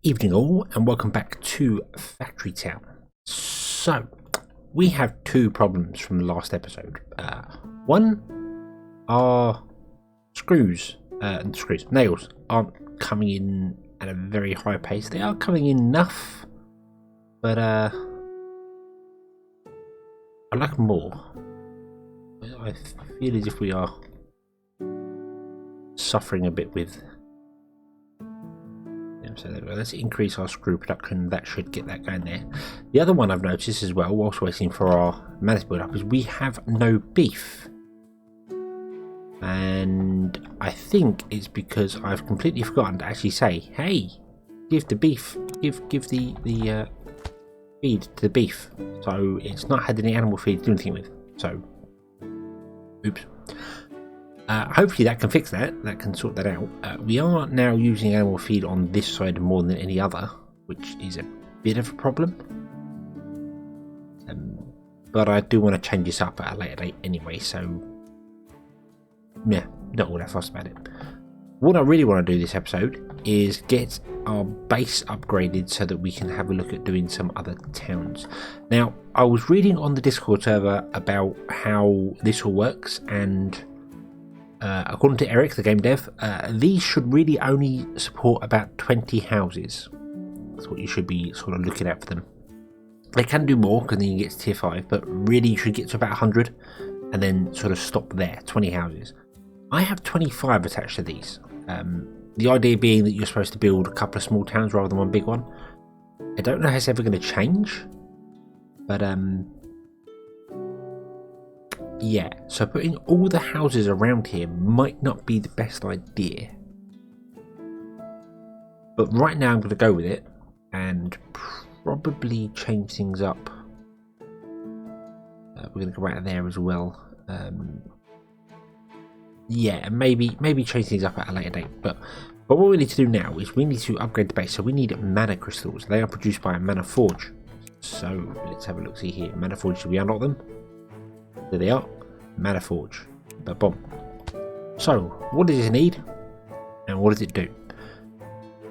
Evening all, and welcome back to Factory Town. So, we have two problems from the last episode. One, our nails aren't coming in at a very high pace. They are coming in enough, but I'd like more. I feel as if we are suffering a bit with. So there we go. Let's increase our screw production. That should get that going there. The other one I've noticed as well, whilst waiting for our manus build up, is we have no beef. And I think it's because I've completely forgotten to actually say, hey, give the beef, give the feed to the beef. So it's not had any animal feed to do anything with. So, oops. Hopefully that can fix that. That can sort that out. We are now using animal feed on this side more than any other, which is a bit of a problem. But I do want to change this up at a later date anyway, so yeah, not all that fussed about it. What I really want to do this episode is get our base upgraded so that we can have a look at doing some other towns. Now, I was reading on the Discord server about how this all works, and according to Eric, the game dev, these should really only support about 20 houses. That's what you should be sort of looking at for them. They can do more because then you get to tier 5, but really you should get to about 100 and then sort of stop there, 20 houses. I have 25 attached to these. The idea being that you're supposed to build a couple of small towns rather than one big one. I don't know how it's ever going to change, but yeah, so putting all the houses around here might not be the best idea. But right now I'm going to go with it and probably change things up. We're going to go out of there as well. Yeah, maybe change things up at a later date. But what we need to do now is we need to upgrade the base. So we need mana crystals. They are produced by a mana forge. So let's have a look. See here, mana forge. Should we unlock them? There they are. Mana forge. Boom. So what does it need, and what does it do?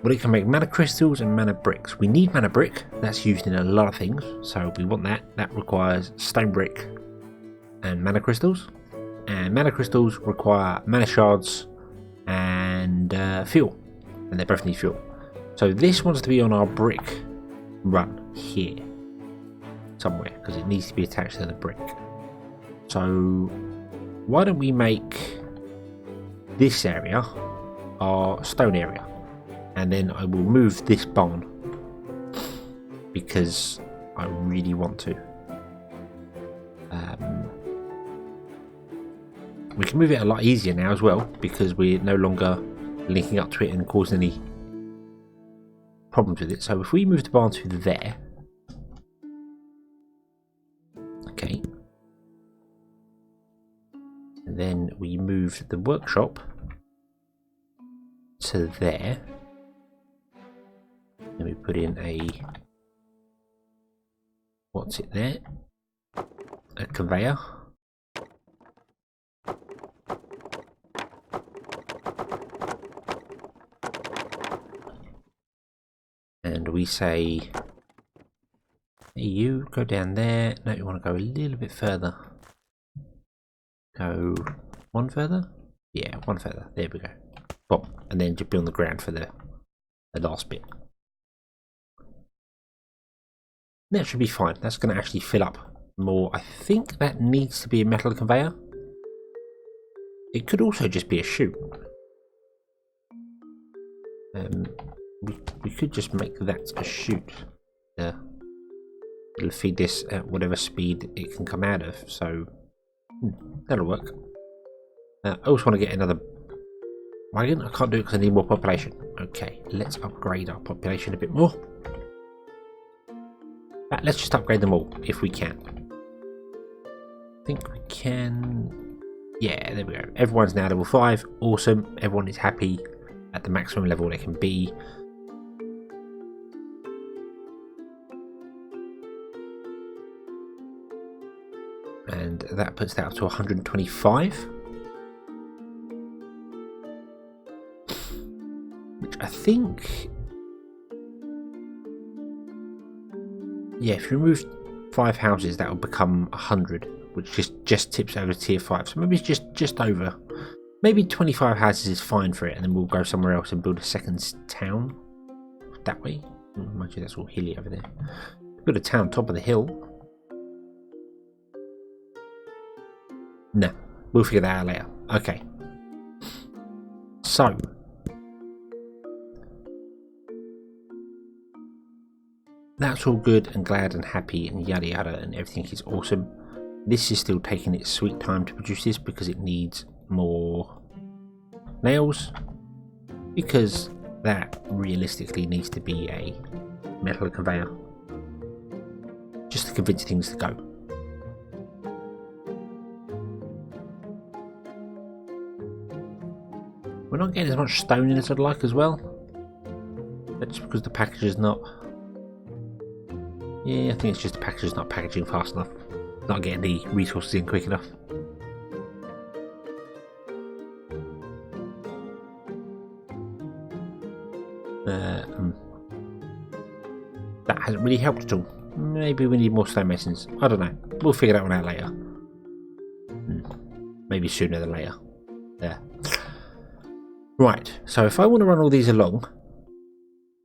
Well, it can make mana crystals and mana bricks. We need mana brick. That's used in a lot of things, so we want that. That requires stone brick and mana crystals. And mana crystals require mana shards and fuel, and they both need fuel. So this wants to be on our brick run here somewhere because it needs to be attached to the brick. So why don't we make this area our stone area, and then I will move this barn because I really want to. We can move it a lot easier now as well because we're no longer linking up to it and causing any problems with it. So if we move the barn to there, okay, and then we move the workshop to there, then we put in a, what's it there, a conveyor. And we say, hey, you go down there. No, you want to go a little bit further. Go one further? Yeah, one further. There we go. Boom. And then just be on the ground for the last bit. That should be fine. That's going to actually fill up more. I think that needs to be a metal conveyor. It could also just be a chute. We could just make that a chute. It'll feed this at whatever speed it can come out of. So that'll work. I also want to get another wagon. I can't do it because I need more population. Okay, let's upgrade our population a bit more. Let's just upgrade them all if we can. I think we can. Yeah, there we go. Everyone's now level 5. Awesome. Everyone is happy at the maximum level they can be. And that puts that up to 125. Which I think Yeah, if you remove 5 houses, that will become 100, which just tips over tier 5. So maybe it's just over. Maybe 25 houses is fine for it, and then we'll go somewhere else and build a second town that way. Mind you, that's all hilly over there. Build a town top of the hill. No, we'll figure that out later. Okay. So. That's all good and glad and happy and yada yada and everything is awesome. This is still taking its sweet time to produce this because it needs more nails. Because that realistically needs to be a metal conveyor. Just to convince things to go. We're not getting as much stone in as I'd like as well. That's because the package is not... Yeah, I think it's just the package is not packaging fast enough. Not getting the resources in quick enough. That hasn't really helped at all. Maybe we need more stonemasons. I don't know. We'll figure that one out later. Maybe sooner than later. There. Right, so if I want to run all these along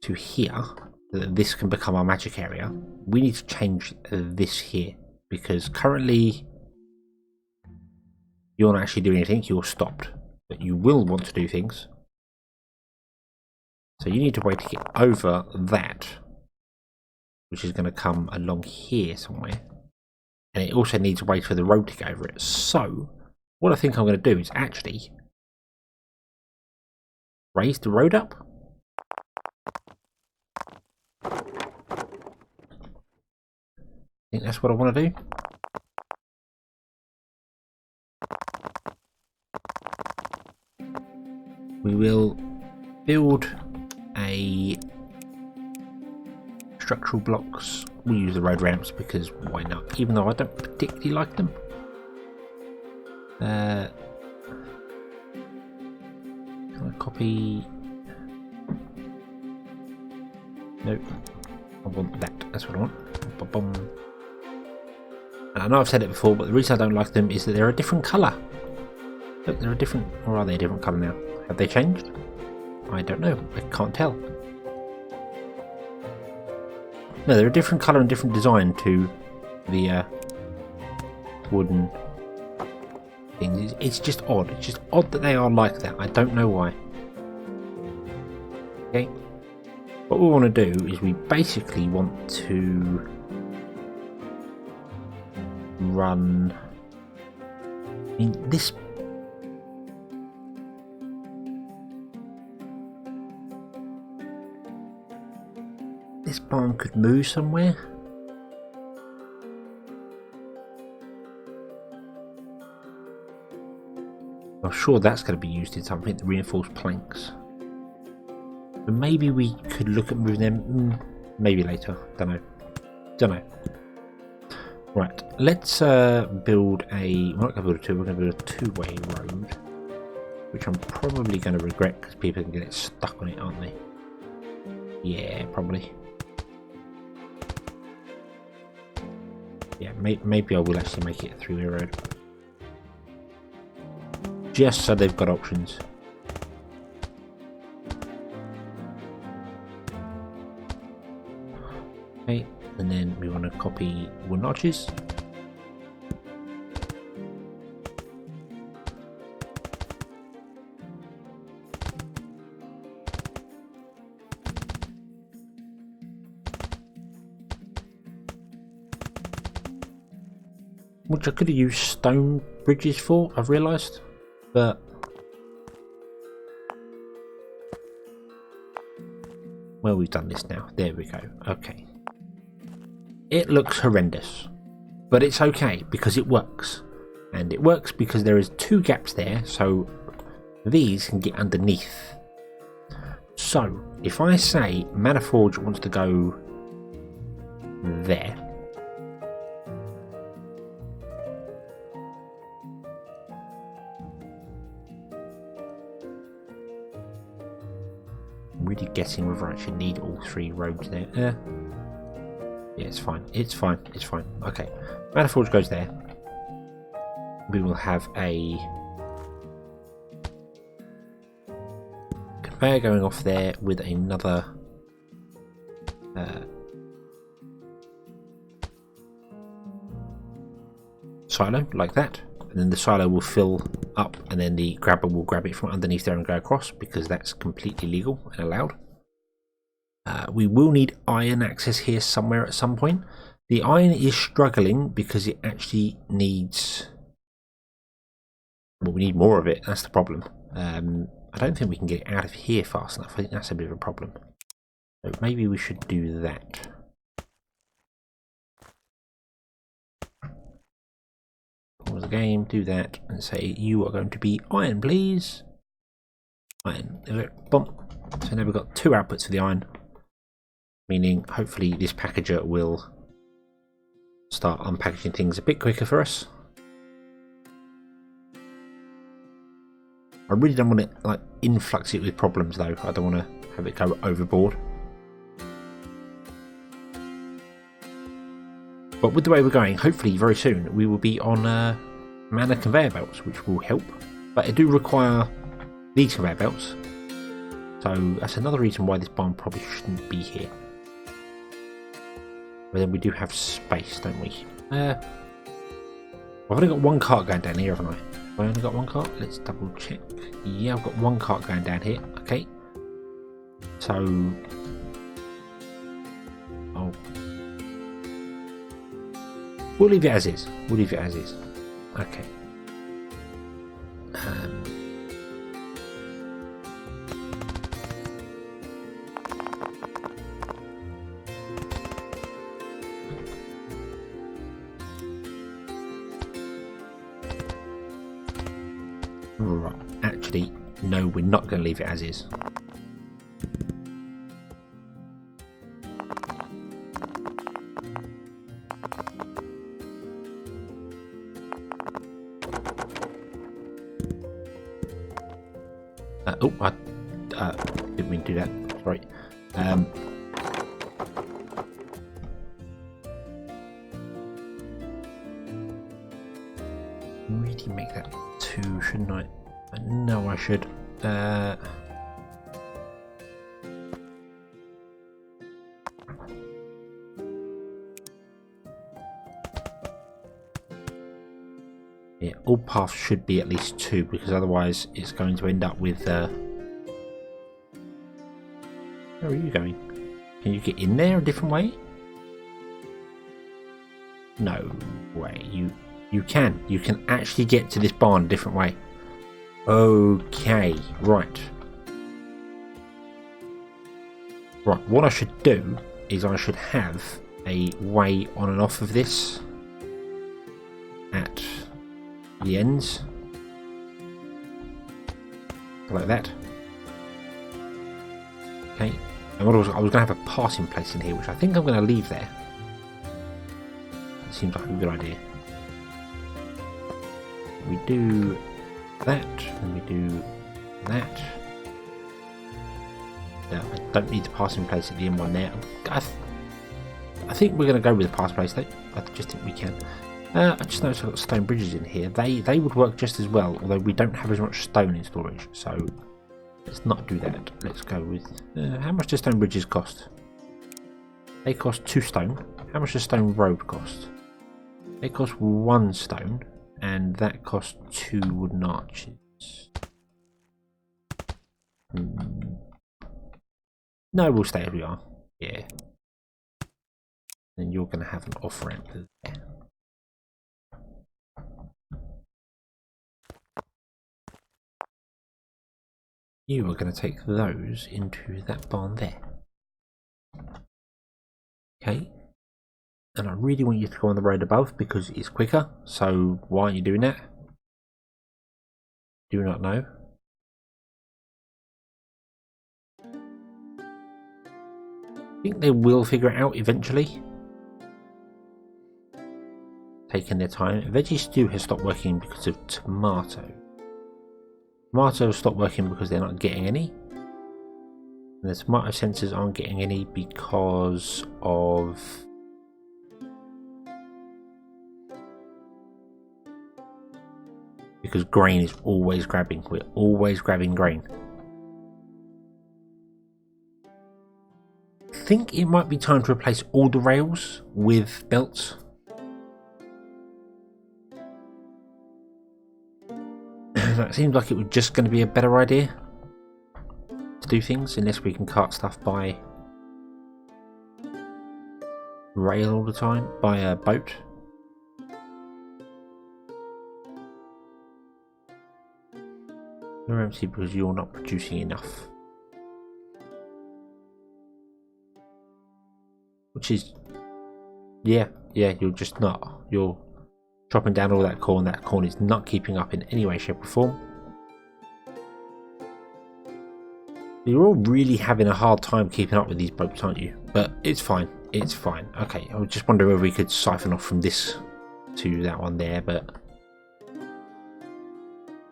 to here, this can become our magic area, we need to change this here, because currently you're not actually doing anything, you're stopped, but you will want to do things. So you need to wait to get over that, which is going to come along here somewhere, and it also needs to wait for the road to go over it. So what I think I'm going to do is actually raise the road up. I think that's what I want to do. We will build a structural blocks. We'll use the road ramps because why not? Even though I don't particularly like them. Can I copy? Nope. I want that. That's what I want. Ba-bum. And I know I've said it before, but the reason I don't like them is that they're a different colour. Look, they're a different... Or are they a different colour now? Have they changed? I don't know. I can't tell. No, they're a different colour and different design to the wooden things. It's just odd. It's just odd that they are like that. I don't know why. Okay. What we want to do is we basically want to run... I mean, this... This barn could move somewhere. I'm sure that's going to be used in something, the reinforced planks. But maybe we could look at moving them. Maybe later. Don't know. Right. Let's build a... We're not going to build a two. We're going to build a two-way road, which I'm probably going to regret because people can get stuck on it, aren't they? Yeah, probably. Yeah, maybe I will actually make it a three-way road. Just so they've got options. Okay, and then we want to copy wood notches. Which I could have used stone bridges for, I've realised, but well, we've done this now. There we go. Okay. It looks horrendous, but it's okay because it works. And it works because there is two gaps there, so these can get underneath. So, if I say Maniforge wants to go there, I'm really guessing whether I actually need all three roads there. Yeah, it's fine. It's fine. It's fine. Okay. Manifold goes there. We will have a conveyor going off there with another silo like that, and then the silo will fill up, and then the grabber will grab it from underneath there and go across, because that's completely legal and allowed. We will need iron access here somewhere at some point. The iron is struggling because it actually needs... well, we need more of it, that's the problem. I don't think we can get it out of here fast enough. I think that's a bit of a problem. So maybe we should do that. Pause the game, do that, and say you are going to be iron, please. Iron. Boom. So now we've got 2 outputs for the iron, meaning hopefully this packager will start unpackaging things a bit quicker for us. I really don't want to like influx it with problems though. I don't want to have it go overboard. But with the way we're going, hopefully very soon we will be on mana conveyor belts, which will help. But I do require these conveyor belts, so that's another reason why this barn probably shouldn't be here. But then we do have space, don't we? I've only got 1 cart going down here, haven't I? Have I only got 1 cart? Let's double check. Yeah, I've got 1 cart going down here. Okay. So... oh. We'll leave it as is. We'll leave it as is. Okay. Right. Actually, no, we're not going to leave it as is. Oh, I didn't mean to do that. Sorry. Really make that 2, shouldn't I? No, I should. Yeah, all paths should be at least 2, because otherwise it's going to end up with... where are you going? Can you get in there a different way? No way. You can. You can actually get to this barn a different way. Okay, right. Right, what I should do is I should have a way on and off of this at the ends, like that. Okay, and what I was going to have a passing place in here, which I think I'm going to leave there. That seems like a good idea. We do that, and we do that. Yeah, I don't need the passing place at the end one there. I think we're going to go with the passing place though. I just think we can. I just noticed I've got stone bridges in here. They would work just as well, although we don't have as much stone in storage. So let's not do that. Let's go with... how much do stone bridges cost? They cost 2 stone. How much does stone road cost? They cost 1 stone, and that costs 2 wooden arches. No, we'll stay as we are. Yeah. Then you're going to have an off-ramp there. You are going to take those into that barn there. Okay. And I really want you to go on the road above because it's quicker. So why aren't you doing that? Do not know. I think they will figure it out eventually. Taking their time. Veggie stew has stopped working because of tomato. Tomatoes stopped working because they're not getting any. And the tomato sensors aren't getting any because of because grain is always grabbing. We're always grabbing grain. I think it might be time to replace all the rails with belts. It seems like it was just going to be a better idea to do things, unless we can cart stuff by rail all the time, by a boat. You're empty because you're not producing enough. Which is, yeah, you're just not. You're chopping down all that corn. That corn is not keeping up in any way, shape or form. You're all really having a hard time keeping up with these boats, aren't you? But it's fine. It's fine. Okay, I was just wondering whether we could siphon off from this to that one there, but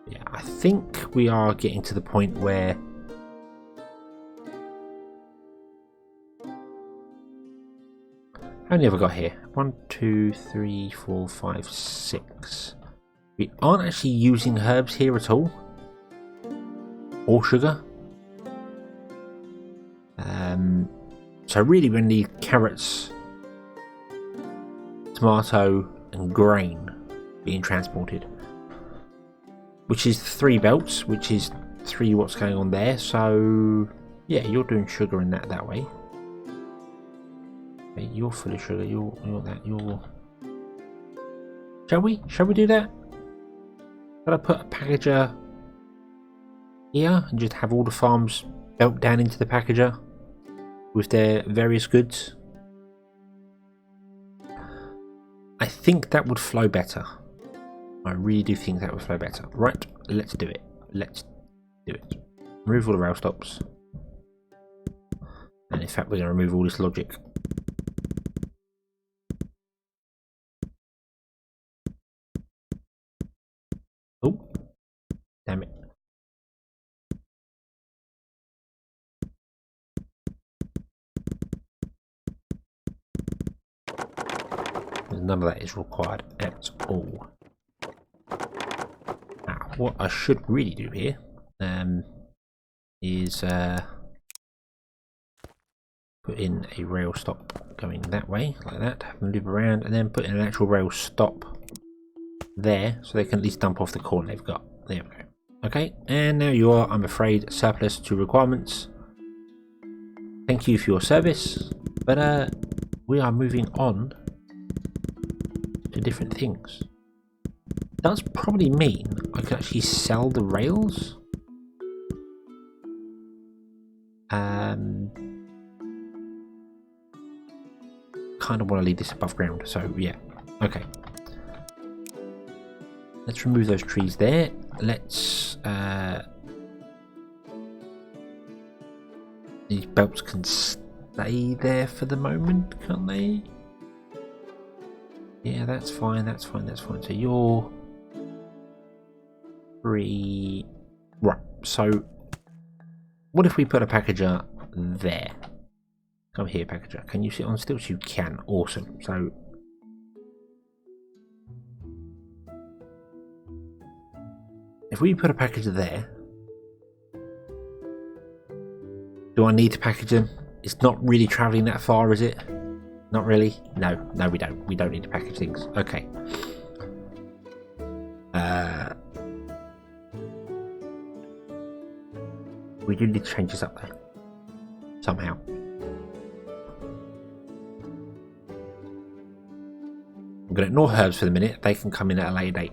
yeah, I think we are getting to the point where how many have I got here? 1, 2, 3, 4, 5, 6. We aren't actually using herbs here at all, or sugar. So really we need carrots, tomato and grain being transported, which is 3 belts, which is 3 what's going on there. So yeah, you're doing sugar in that way. Okay, you're full of sugar. You're that. You're. Shall we do that? Shall I put a packager here and just have all the farms belt down into the packager with their various goods? I think that would flow better. I really do think that would flow better. Right, let's do it. Let's do it. Remove all the rail stops. And in fact, we're going to remove all this logic. Oh, damn it. None of that is required at all. Now, what I should really do here is put in a rail stop going that way, like that, have them loop around, and then put in an actual rail stop there, so they can at least dump off the corn they've got. There we go. Okay, and now you are, I'm afraid, surplus to requirements. Thank you for your service, but we are moving on to different things. Does probably mean I can actually sell the rails. Kind of want to leave this above ground, so yeah. Okay. Let's remove those trees there. Let's these belts can stay there for the moment, can't they? Yeah, that's fine, that's fine, that's fine. So you're free. Right, so what if we put a packager there? Come here, packager. Can you sit on stilts? You can. Awesome. So if we put a packager there, do I need to package them? It's not really travelling that far, is it? Not really? No, we don't. We don't need to package things. Okay. We do need to change this up though. Somehow. I'm going to ignore herbs for the minute. They can come in at a later date.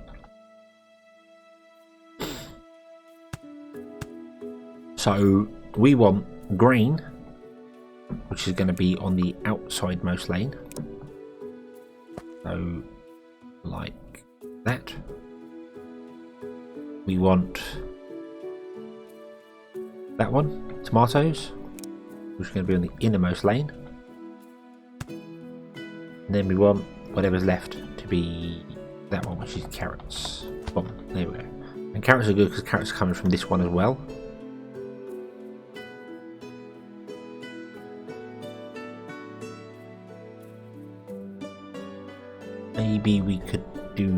So we want grain, which is going to be on the outside most lane. So like that. We want that one, tomatoes, which is going to be on the innermost lane. And then we want whatever's left to be that one, which is carrots. Boom, there we go. And carrots are good because carrots are coming from this one as well. Maybe we could do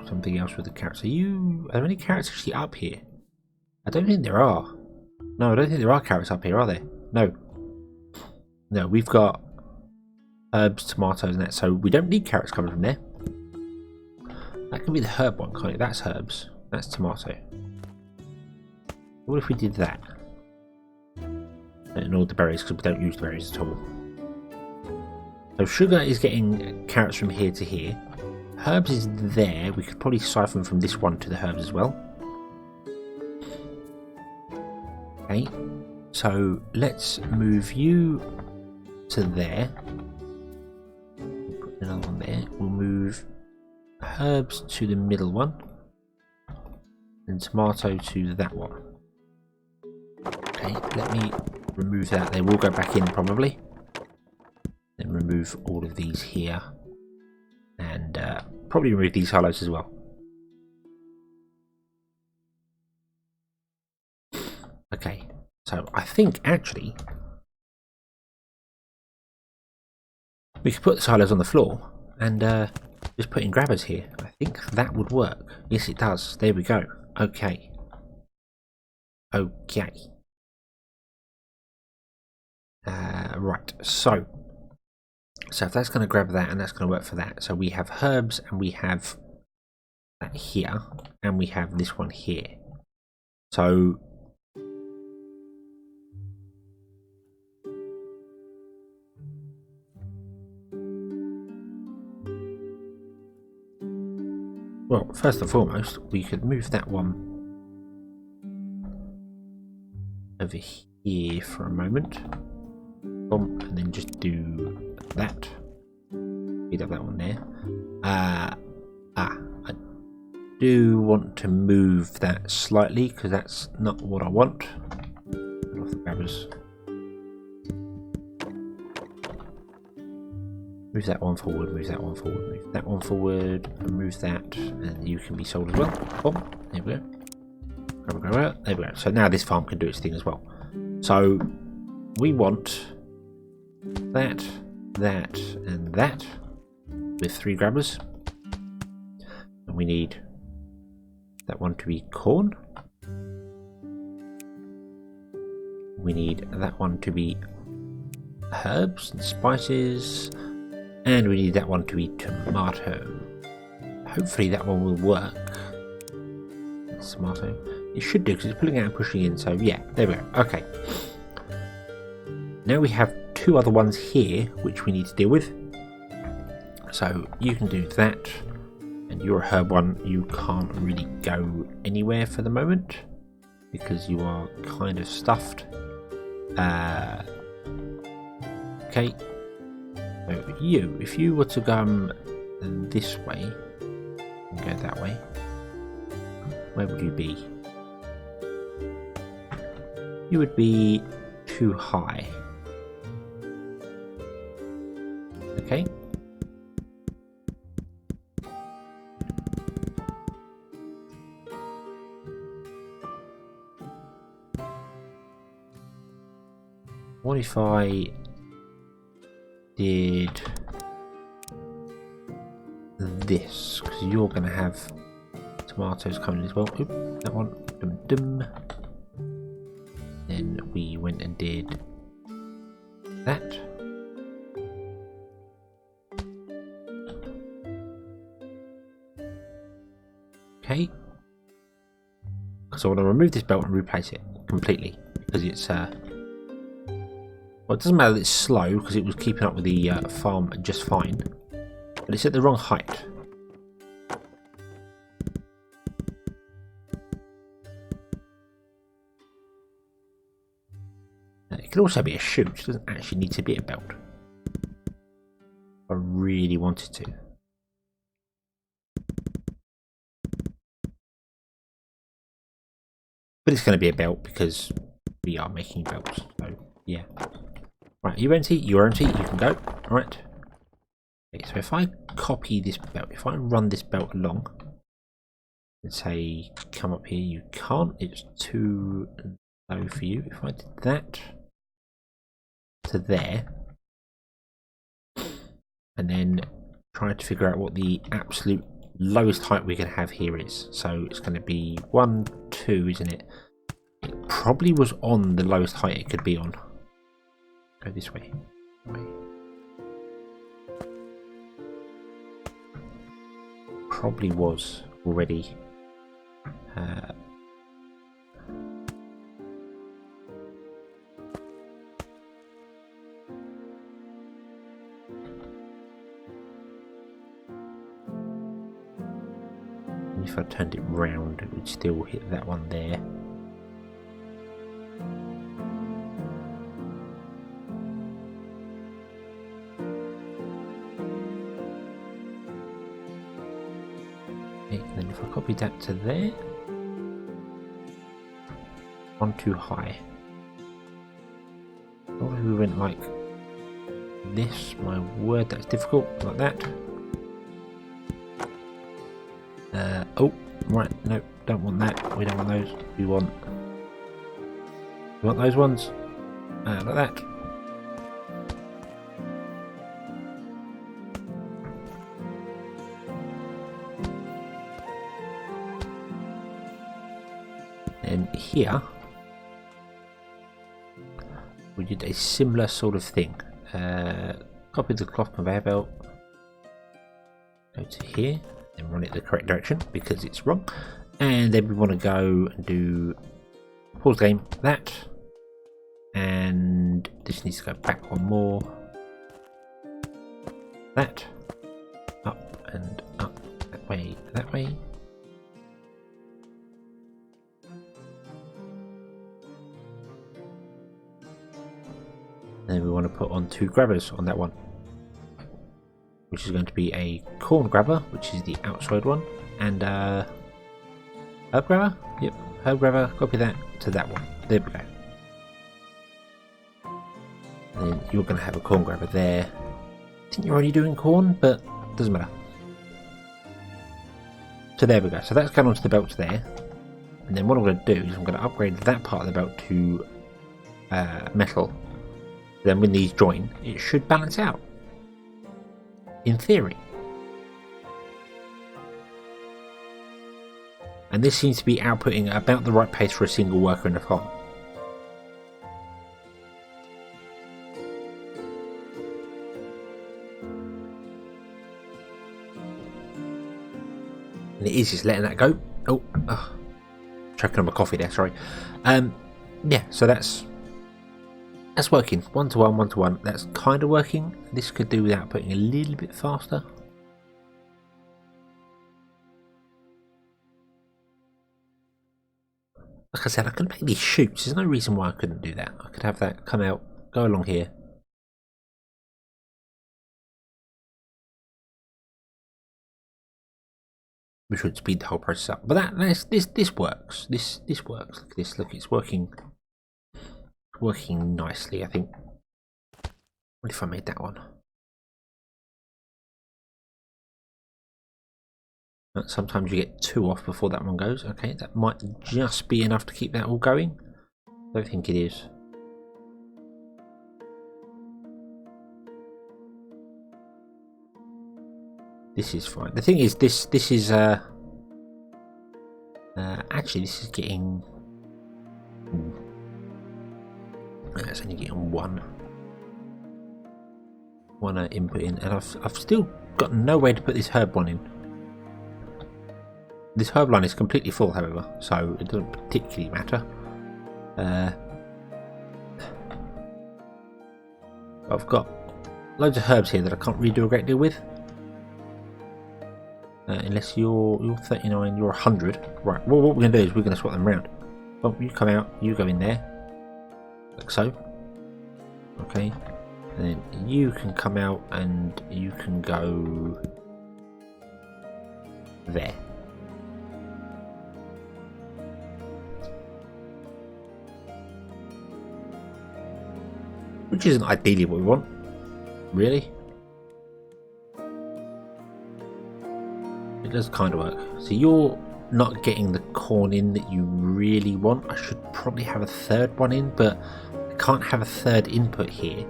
something something else with the carrots. Are there any carrots actually up here? I don't think there are. No, I don't think there are carrots up here, are there? No. No, we've got herbs, tomatoes and that, so we don't need carrots coming from there. That can be the herb one, can't it? That's herbs. That's tomato. What if we did that? And all the berries, because we don't use the berries at all. So sugar is getting carrots from here to here. Herbs is there. We could probably siphon from this one to the herbs as well. Okay. So let's move you to there. Put another one there. We'll move herbs to the middle one. And tomato to that one. Okay, let me remove that. They will go back in probably. Then remove all of these here. And probably remove these hollows as well. Okay, so I think actually we could put the silos on the floor and just put in grabbers here. I think that would work. Yes, it does. There we go. Okay. Okay. Right, so if that's going to grab that and that's going to work for that. So we have herbs and we have that here and we have this one here. So well, first and foremost, we could move that one over here for a moment. Boom, and then just do that. Speed up that one there. I do want to move that slightly because that's not what I want. Get off the grabbers. Move that one forward, move that one forward, move that one forward, and move that, and you can be sold as well. Boom, there we go. There we go. So now this farm can do its thing as well. So we want that, that, and that with 3 grabbers. And we need that one to be corn. We need that one to be herbs and spices. And we need that one to be tomato. Hopefully that one will work. That's tomato. It should do because it's pulling out and pushing in. So yeah, there we go. Okay. Now we have 2 other ones here which we need to deal with. So you can do that. And you're a herb one. You can't really go anywhere for the moment because you are kind of stuffed. Okay. So you, if you were to go this way and go that way, where would you be? You would be too high. Okay. What if I did this? Because you're going to have tomatoes coming as well. Oop, that one. Dum dum. Then we went and did that. Okay. Because I want to remove this belt and replace it completely because it's well, it doesn't matter that it's slow because it was keeping up with the farm just fine, but it's at the wrong height. It can also be a chute, it doesn't actually need to be a belt. I really wanted to. But it's going to be a belt because we are making belts, so yeah. Right, you're empty, you can go. Alright. Okay, so if I copy this belt, if I run this belt along and say come up here, you can't, it's too low for you. If I did that to there and then try to figure out what the absolute lowest height we can have here is. So it's going to be 1, 2, isn't it? It probably was on the lowest height it could be on. Go this way. Probably was already. If I turned it round, it would still hit that one there. And then if I copy that to there, on too high. What if we went like this? My word, that's difficult. Like that. Oh, right, no, don't want that. We don't want those. We want those ones. Like that. And here, we did a similar sort of thing. Copy the cloth conveyor belt. Go to here. And run it the correct direction because it's wrong, and then we want to go and do pause game that, and this needs to go back one more, that, up and up, that way, then we want to put on 2 grabbers on that one, which is going to be a corn grabber, which is the outside one, and herb grabber. Yep, herb grabber. Copy that to that one. There we go. And then you're going to have a corn grabber there. I think you're already doing corn, but doesn't matter. So there we go. So that's going onto the belts there. And then what I'm going to do is I'm going to upgrade that part of the belt to metal. Then when these join, it should balance out. In theory. And this seems to be outputting at about the right pace for a single worker in the farm. And it is just letting that go. Oh, choking on my coffee there, sorry. Yeah, so that's working. 1 to 1, 1 to 1. That's kind of working. This could do with outputting a little bit faster. Like I said, I can make these chutes. There's no reason why I couldn't do that. I could have that come out, go along here. Which would speed the whole process up. But this works. This works. Look at this. Look, it's working. Working nicely, I think. What if I made that one? Sometimes you get 2 off before that one goes. Okay, that might just be enough to keep that all going. I don't think it is. This is fine. The thing is, this is actually this is getting. It's only getting one input in, and I've still got no way to put this herb one in. This herb line is completely full, however, so it doesn't particularly matter. I've got loads of herbs here that I can't really do a great deal with. Unless you're 39, you're 100. Right, well, what we're going to do is we're going to swap them around. Well, you come out, you go in there. Like so. Okay. And then you can come out and you can go there. Which isn't ideally what we want, really. It does kind of work. So you're not getting the corn in that you really want. I should probably have a 3rd one in, but I can't have a 3rd input here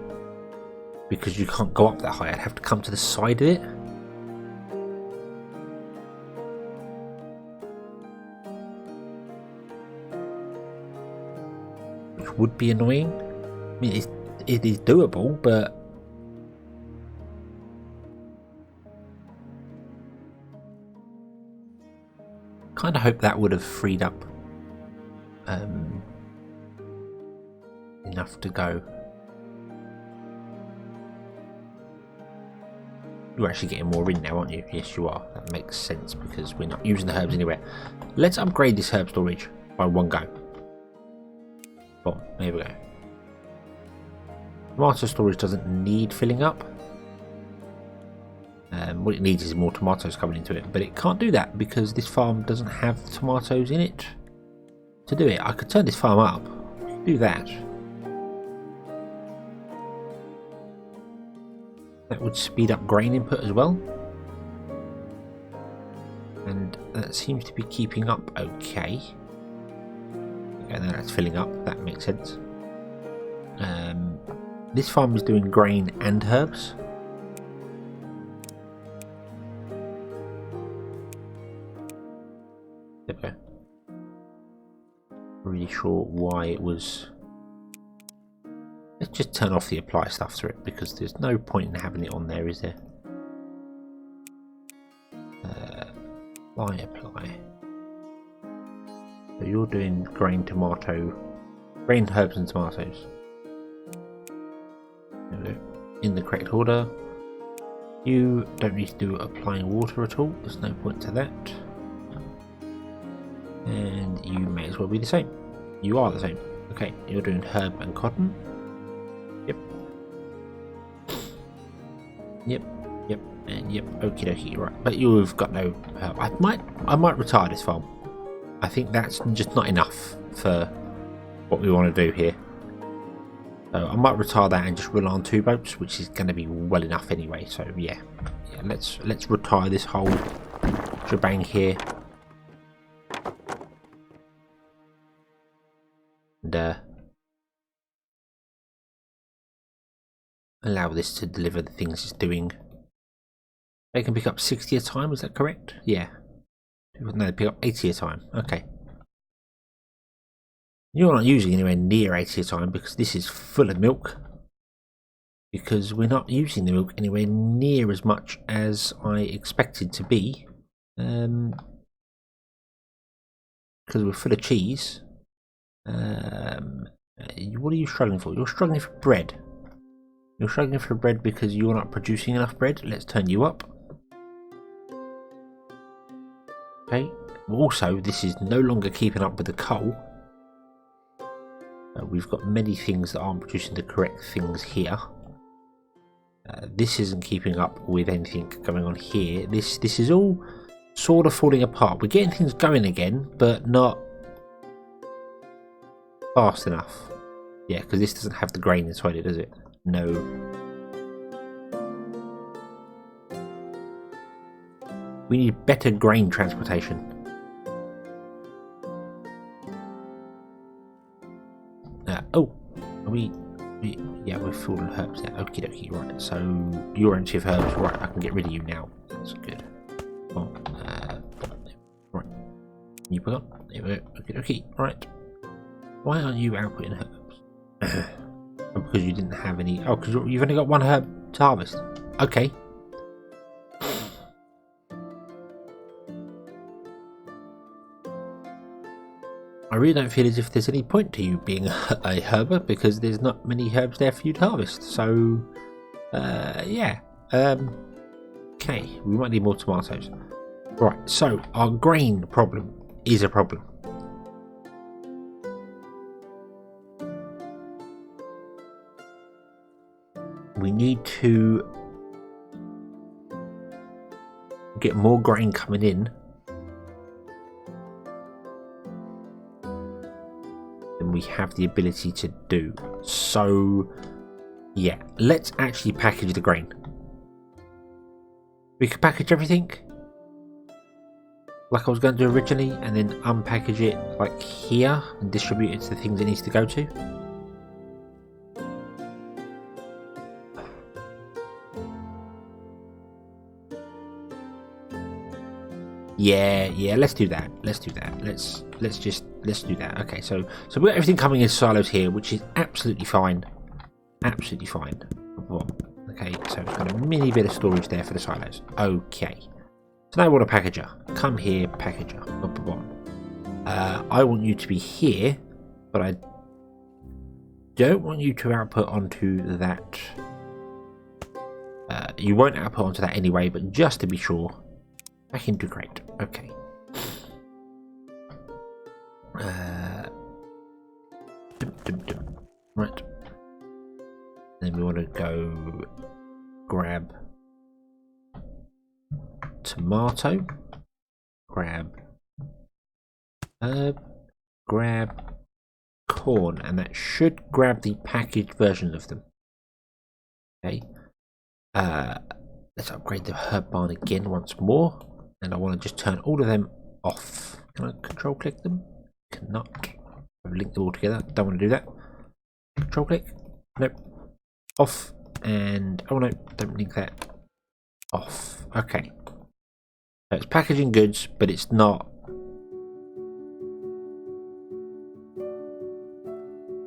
because you can't go up that high. I'd have to come to the side of it. which would be annoying. I mean, it is doable, but kind of hope that would have freed up enough to go. You're actually getting more in now, aren't you? Yes, you are. That makes sense because we're not using the herbs anywhere. Let's upgrade this herb storage by one go. Boom, there we go. Tomato storage doesn't need filling up. What it needs is more tomatoes coming into it, but it can't do that because this farm doesn't have tomatoes in it. To do it, I could turn this farm up. Do that. That would speed up grain input as well. And that seems to be keeping up okay. Okay, now that's filling up, that makes sense. This farm is doing grain and herbs. There we go. Really sure why it was. Let's just turn off the apply stuff to it because there's no point in having it on there, is there? Apply. So you're doing grain, grain, herbs and tomatoes. There we go. In the correct order. You don't need to do applying water at all. There's no point to that. And you may as well be the same. You are the same. Okay, you're doing herb and cotton. Yep, and yep, okie dokie, right. But you've got no herb. I might retire this farm. I think that's just not enough for what we want to do here. So I might retire that and just rely on 2 boats, which is going to be well enough anyway. So yeah, let's retire this whole shebang here. And allow this to deliver the things it's doing. They can pick up 60 a time, is that correct? Yeah. No, they pick up 80 a time. Okay. You're not using anywhere near 80 a time because this is full of milk. Because we're not using the milk anywhere near as much as I expected to be. Because we're full of cheese. What are you struggling for? You're struggling for bread. You're struggling for bread because you're not producing enough bread. Let's turn you up. Okay. Also, this is no longer keeping up with the coal. We've got many things that aren't producing the correct things here. This isn't keeping up with anything going on here. This is all sort of falling apart. We're getting things going again, but not fast enough. Yeah, because this doesn't have the grain inside it, does it? No. We need better grain transportation. Yeah, we're full of herbs now. Okie dokie, right. So you're empty of herbs. Right, I can get rid of you now. That's good. Well, right. You put on. There we go. Okie dokie. Right. Why aren't you outputting herbs? Because you didn't have any. Oh, because you've only got 1 herb to harvest. Okay. I really don't feel as if there's any point to you being a herber because there's not many herbs there for you to harvest. So, yeah. Okay, we might need more tomatoes. Right, so our grain problem is a problem. We need to get more grain coming in than we have the ability to do. So yeah, let's actually package the grain. We could package everything like I was going to do originally and then unpackage it like here and distribute it to the things it needs to go to. Yeah, let's do that. Let's do that. Let's do that. Okay, so we've got everything coming in silos here, which is absolutely fine. Absolutely fine. Okay, so it's got a mini bit of storage there for the silos. Okay. So now I want a packager. Come here, packager. I want you to be here, but I don't want you to output onto that. You won't output onto that anyway, but just to be sure, back into crate. Okay. Right. Then we want to go grab tomato, grab herb, grab corn, and that should grab the packaged version of them. Okay. Let's upgrade the herb barn again once more, and I want to just turn all of them off. Can I control click them? Cannot. I've linked them all together. Don't want to do that. Control click. Nope. Off. And oh no, don't link that. Off. Okay. So it's packaging goods, but it's not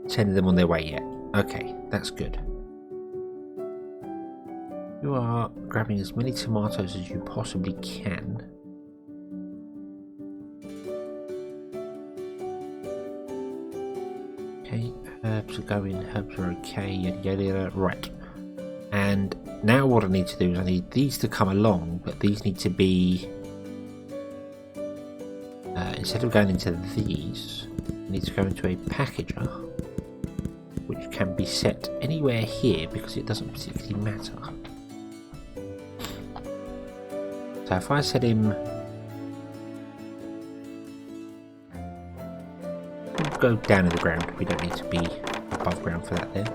sending them on their way yet. Okay, that's good. You are grabbing as many tomatoes as you possibly can. Okay, herbs are going, herbs are okay, yada yada. Right. And now what I need to do is I need these to come along, but these need to be, instead of going into these, I need to go into a packager, which can be set anywhere here because it doesn't particularly matter. So if I set him, we'll go down in the ground, we don't need to be above ground for that then.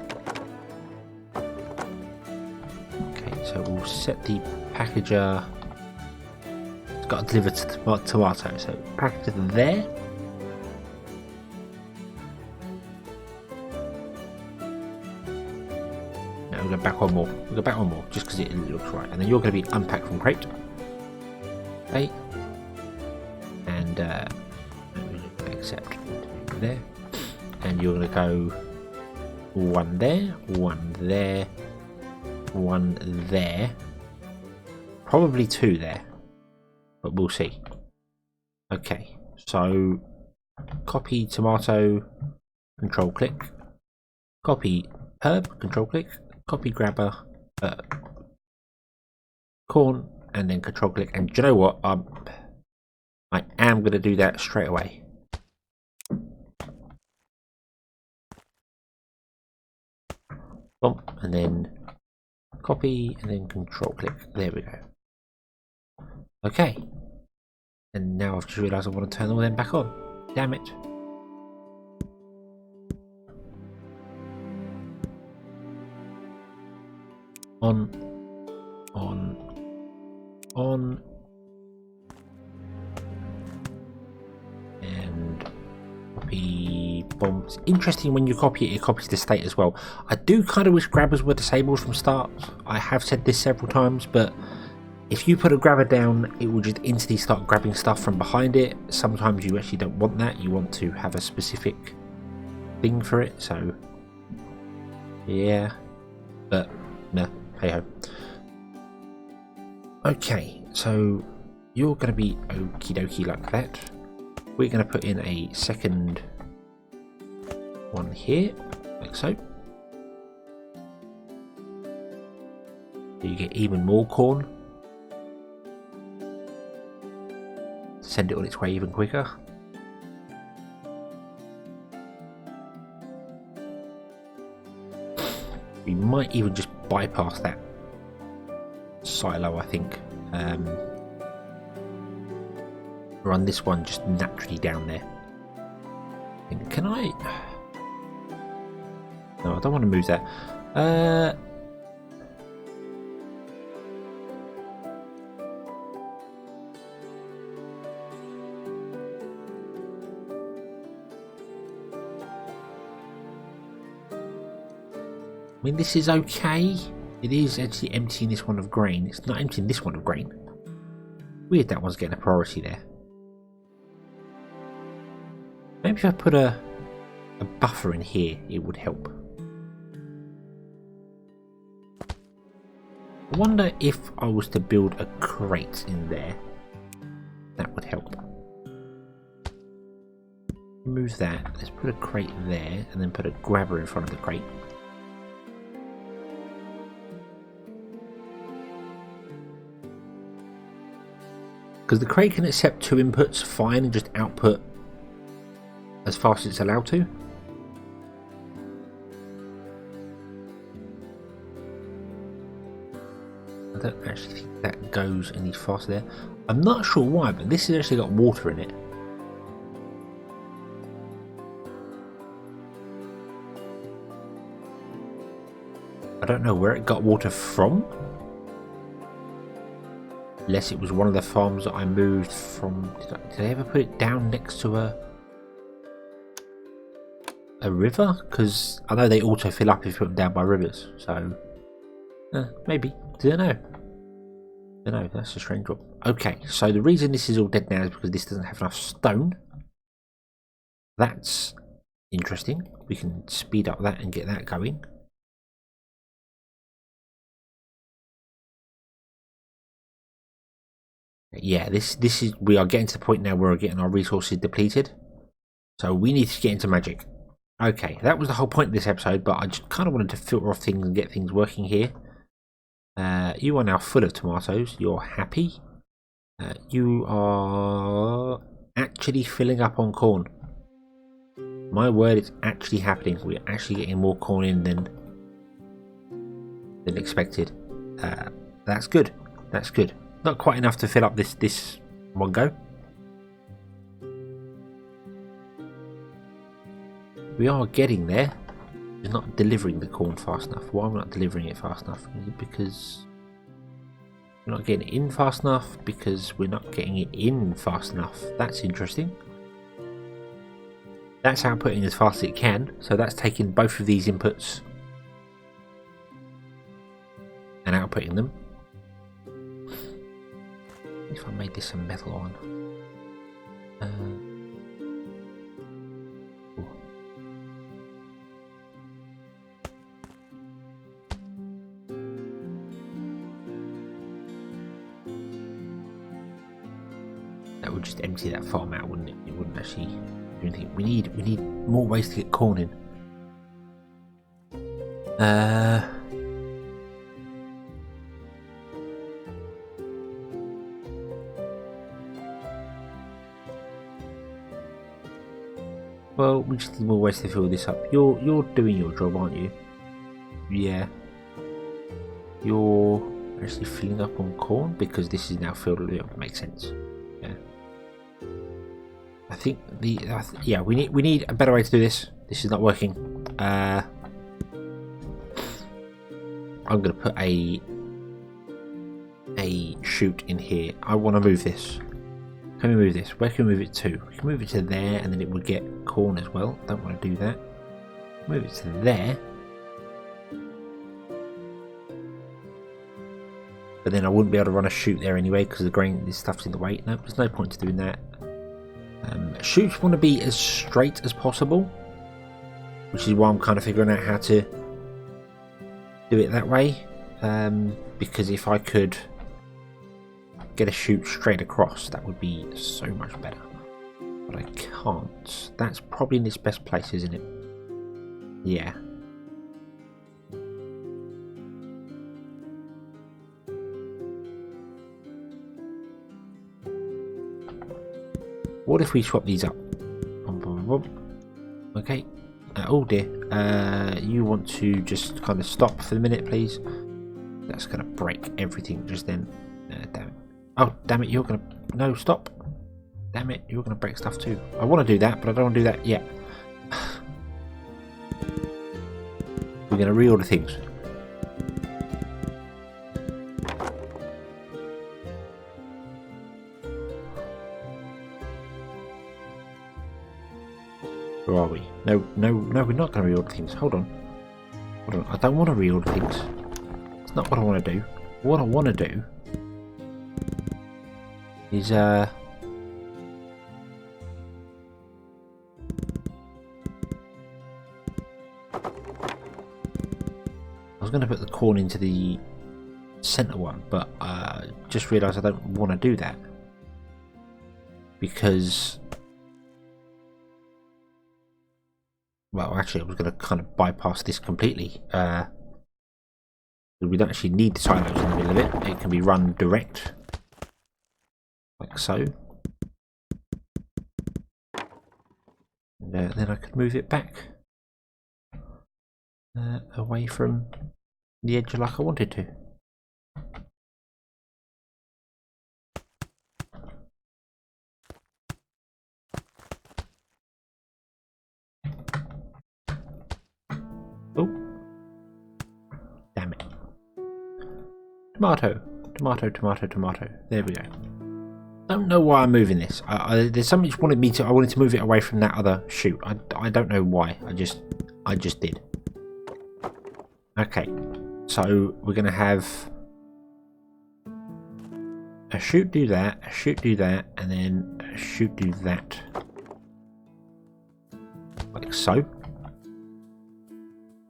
Okay, so we'll set the packager, it's got to deliver to tomato, so packager there. Now we'll go back one more, just because it looks right, and then you're going to be unpacked from crate. Okay, and accept there, and you're going to go one there, one there, one there, probably two there, but we'll see. Okay, so copy tomato, control click, copy herb, control click, copy grabber, corn, and then control click, and do you know what, I am going to do that straight away. Bump, and then copy, and then control click, there we go. Okay, and now I've just realised I want to turn all them back on, damn it. On, and copy bomb. It's interesting when you copy it copies the state as well. I do kind of wish grabbers were disabled from start. I have said this several times, but if you put a grabber down, it will just instantly start grabbing stuff from behind it. Sometimes you actually don't want that, you want to have a specific thing for it, so yeah, but no, hey ho. Okay, so you're going to be okie dokie like that. We're going to put in a second one here, like so. You get even more corn. Send it on its way even quicker. We might even just bypass that silo, I think. Run this one just naturally down there. Can I? No, I don't want to move that. I mean, this is okay. It is actually emptying this one of grain. It's not emptying this one of grain. Weird that one's getting a priority there. Maybe if I put a buffer in here, it would help. I wonder if I was to build a crate in there, that would help. Remove that. Let's put a crate there and then put a grabber in front of the crate. Because the crate can accept 2 inputs fine and just output as fast as it's allowed to. I don't actually think that goes any faster there. I'm not sure why, but this has actually got water in it. I don't know where it got water from. Unless it was one of the farms that I moved from. Did I ever put it down next to a river? Because I know they auto fill up if you put them down by rivers. So maybe. Don't know. Don't know. That's a strange one. Okay, so the reason this is all dead now is because this doesn't have enough stone. That's interesting. We can speed up that and get that going. Yeah, this is, we are getting to the point now where we're getting our resources depleted. So we need to get into magic. Okay, that was the whole point of this episode, but I just kind of wanted to filter off things and get things working here. You are now full of tomatoes. You're happy. You are actually filling up on corn. My word, it's actually happening. We're actually getting more corn in than expected. That's good. That's good. Not quite enough to fill up this one go. We are getting there. We're not delivering the corn fast enough. Why am I not delivering it fast enough? Because we're not getting it in fast enough. Because we're not getting it in fast enough. That's interesting. That's outputting as fast as it can. So that's taking both of these inputs and outputting them. If I made this a metal one. That would just empty that farm out, wouldn't it? It wouldn't actually do anything. We need more ways to get corn in. Well, we just need more ways to fill this up. You're doing your job, aren't you? Yeah. You're actually filling up on corn because this is now filled. It makes sense. Yeah. I think yeah, we need a better way to do this. This is not working. I'm gonna put a chute in here. I want to move this. Can we move this? Where can we move it to? We can move it to there and then it would get corn as well. Don't want to do that. Move it to there. But then I wouldn't be able to run a chute there anyway because the grain, this stuff's in the way. No, there's no point to doing that. Chutes want to be as straight as possible, which is why I'm kind of figuring out how to do it that way. Because if I could get a chute straight across, that would be so much better. But I can't. That's probably in its best place, isn't it? Yeah. What if we swap these up? Okay. Oh dear. You want to just kind of stop for the minute, please? That's going to break everything just then. Damn it. Oh, damn it, you're going to... No, stop. Damn it, you're going to break stuff too. I want to do that, but I don't want to do that yet. We're going to reorder things. Where are we? No, we're not going to reorder things. Hold on. I don't want to reorder things. It's not what I want to do. What I want to do is I was going to put the corn into the center one, but just realised I don't want to do that because, well, actually I was going to kind of bypass this completely. We don't actually need the silos in the middle of it. It can be run direct, like so. And then I could move it back away from the edge like I wanted to. Oh, damn it. Tomato, tomato, tomato, tomato. There we go. Don't know why I'm moving this. There's something which wanted me to. I wanted to move it away from that other chute. I don't know why. I just did. Okay, so we're gonna have a chute do that, a chute do that, and then a chute do that, like so.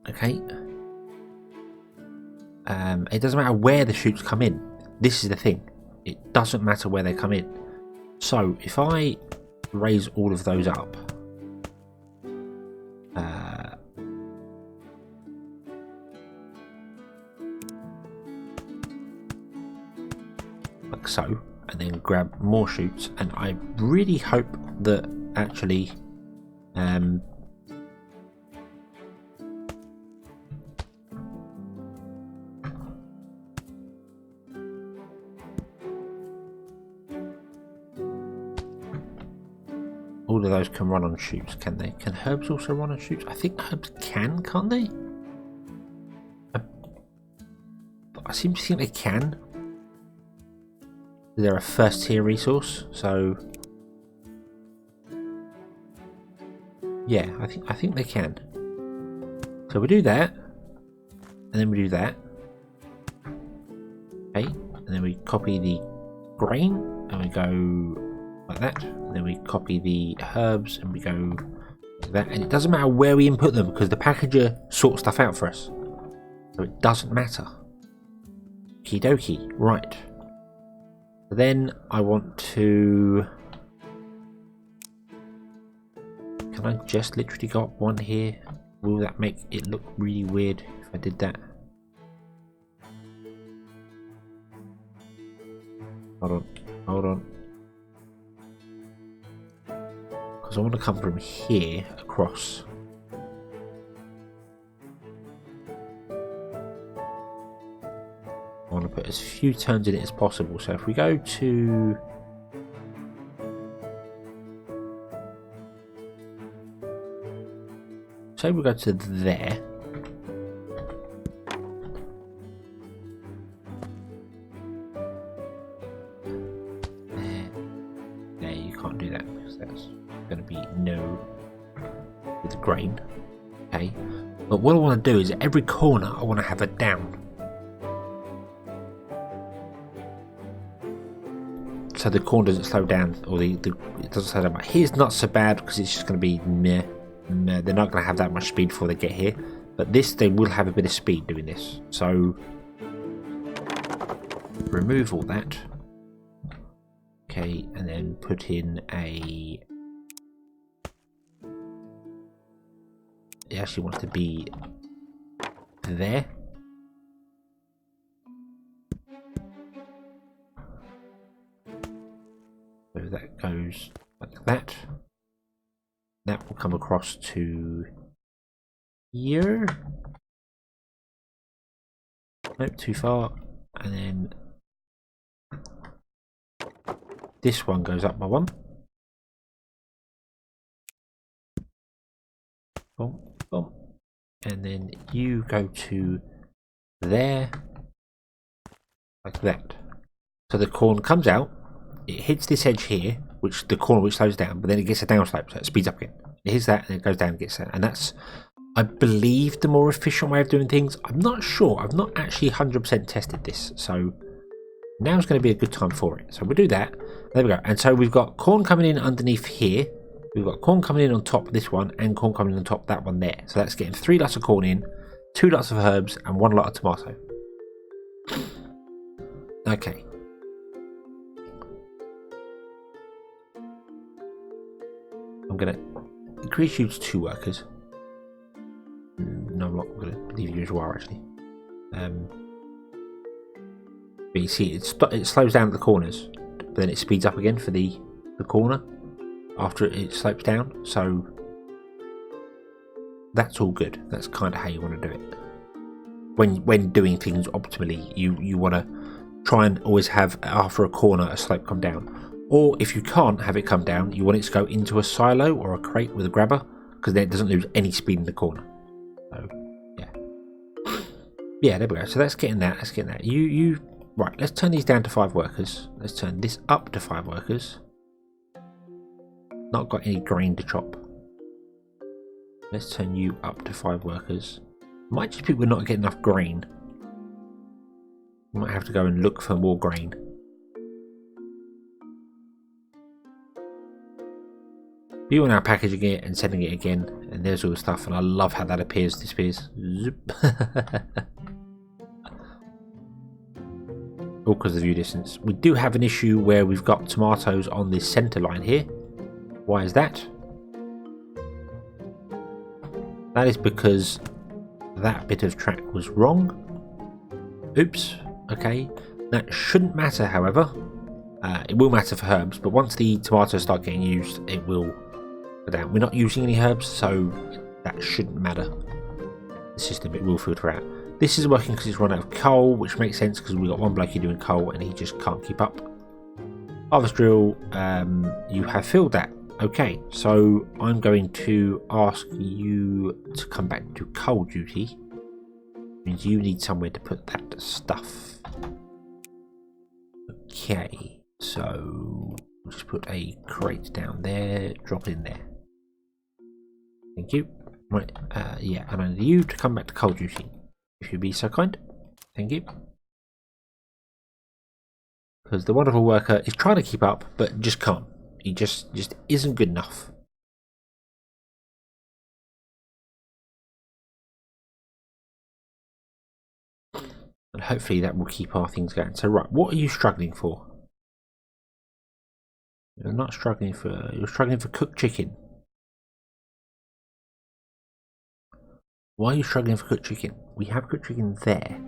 Okay. It doesn't matter where the chutes come in. This is the thing. It doesn't matter where they come in. So if I raise all of those up, like so, and then grab more chutes, and I really hope that actually all of those can run on chutes, can they? Can herbs also run on chutes? I think herbs can, can't they? I seem to think they can. They're a first tier resource, so yeah, I think they can. So we do that, and then we do that. Okay, and then we copy the grain, and we go like that. And then we copy the herbs, and we go like that. And it doesn't matter where we input them because the packager sorts stuff out for us, so it doesn't matter. Okie dokie, right. Then I want to. Can I just literally go up one here? Will that make it look really weird if I did that? Hold on. Because I want to come from here across. I want to put as few turns in it as possible. So if we go to say we go to there, there you can't do that because that's going to be no with the grain. Okay, but what I want to do is every corner I want to have a down. So the corn doesn't slow down, or it doesn't slow down. But here's not so bad because it's just going to be meh. They're not going to have that much speed before they get here. But this, they will have a bit of speed doing this. So remove all that. Okay, and then put in a. It actually wants to be there. So that goes like that. That will come across to here. Nope, too far. And then this one goes up by one. Boom, boom. And then you go to there, like that. So the corn comes out. It hits this edge here, which the corner which slows down, but then it gets a downslope, so it speeds up again. It hits that, and it goes down and gets that. And that's, I believe, the more efficient way of doing things. I'm not sure. I've not actually 100% tested this, so now's going to be a good time for it. So we'll do that, There we go. And so we've got corn coming in underneath here. We've got corn coming in on top of this one and corn coming in on top of that one there. So that's getting 3 lots of corn in, 2 lots of herbs and 1 lot of tomato. Okay. I'm going to increase you to 2 workers. No, I'm not going to leave you as well, actually. But you see, it slows down at the corners, but then it speeds up again for the corner after it slopes down. So that's all good. That's kind of how you want to do it. When doing things optimally, you want to try and always have, after a corner, a slope come down. Or if you can't have it come down, you want it to go into a silo or a crate with a grabber, because then it doesn't lose any speed in the corner. So yeah, there we go. So that's getting that. That's getting that. You right. Let's turn these down to 5 workers. Let's turn this up to 5 workers. Not got any grain to chop. Let's turn you up to 5 workers. Might just be we're not getting enough grain. We might have to go and look for more grain. You are now packaging it and sending it again, and there's all the stuff, and I love how that appears, disappears. Zip. All because of view distance. We do have an issue where we've got tomatoes on this centre line here. Why is that? That is because that bit of track was wrong. Oops. Okay. That shouldn't matter, however. It will matter for herbs, but once the tomatoes start getting used, it will go down. We're not using any herbs, so that shouldn't matter. The system, it will filter out. This is working because it's run out of coal, which makes sense because we've got one bloke here doing coal and he just can't keep up. Harvest drill, you have filled that. Okay, so I'm going to ask you to come back to coal duty. Means you need somewhere to put that stuff. Okay, so just put a crate down there, drop it in there. Thank you. Right, yeah, and I need you to come back to coal duty. If you'd be so kind. Thank you. Because the wonderful worker is trying to keep up, but just can't. He just isn't good enough. And hopefully that will keep our things going. So right, what are you struggling for? You're not struggling for... You're struggling for cooked chicken. Why are you struggling for cooked chicken? We have cooked chicken there.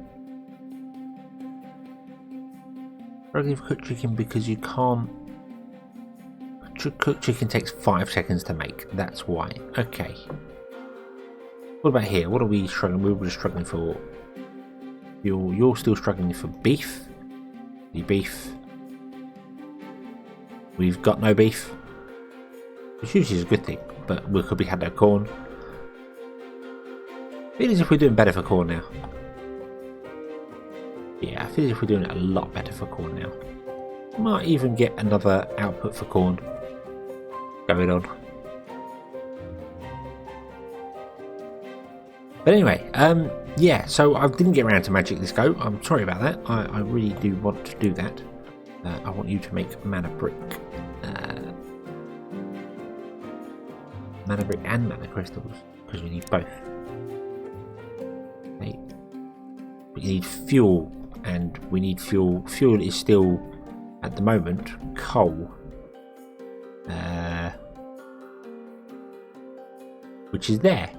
Struggling for cooked chicken because you can't... Cooked chicken takes 5 seconds to make. That's why. Okay. What about here? What are we struggling? We were just struggling for... You're still struggling for beef. The beef. We've got no beef. Which usually is a good thing, but we could be had no corn. I feel as if we're doing better for corn now. Yeah, I feel as if we're doing it a lot better for corn now. Might even get another output for corn going on. But anyway, yeah, so I didn't get around to magic this go. I'm sorry about that. I really do want to do that. I want you to make mana brick. Mana brick and mana crystals, because we need both. Okay. But you need fuel, and we need fuel. Fuel is still, at the moment, coal. Which is there.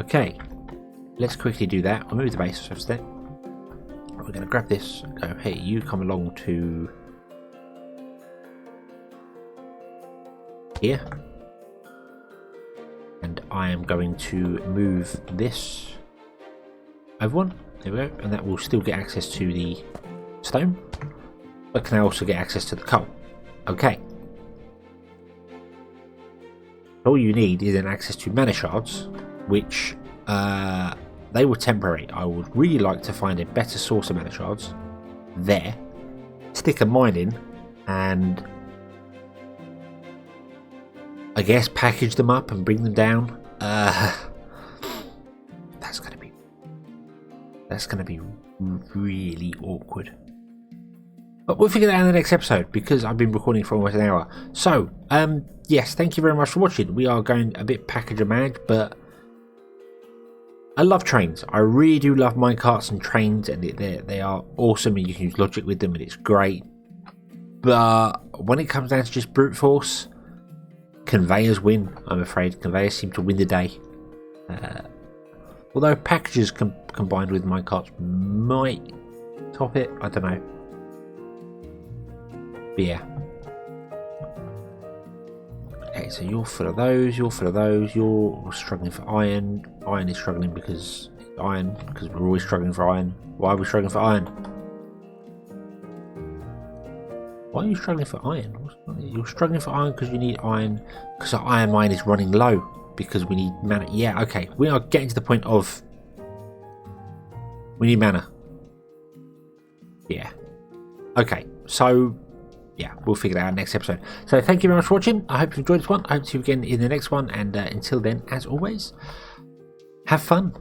Okay, let's quickly do that. I'll move the base for a step. We're going to grab this and go, hey, you come along to here. And I am going to move this over one. There we go. And that will still get access to the stone. But can I also get access to the coal? Okay. All you need is an access to mana shards, which they were temporary. I would really like to find a better source of mana shards there, stick a mine in, and I guess package them up and bring them down. That's gonna be really awkward. But we'll figure that out in the next episode because I've been recording for almost an hour. So, yes, thank you very much for watching. We are going a bit packager mad, but I love trains. I really do love minecarts and trains, and they are awesome, and you can use logic with them, and it's great. But when it comes down to just brute force, conveyors win, I'm afraid. Conveyors seem to win the day. Although packages combined with minecarts might top it, I don't know. But yeah. Okay, so you're full of those, you're full of those, you're struggling for iron. Iron is struggling because we're always struggling for iron. Why are we struggling for iron? Why are you struggling for iron? You're struggling for iron because you need iron, because our iron mine is running low, because we need mana. Yeah, okay, we are getting to the point of we need mana. Yeah. Okay, so yeah, we'll figure that out next episode. So thank you very much for watching. I hope you enjoyed this one. I hope to see you again in the next one. And until then, as always, have fun.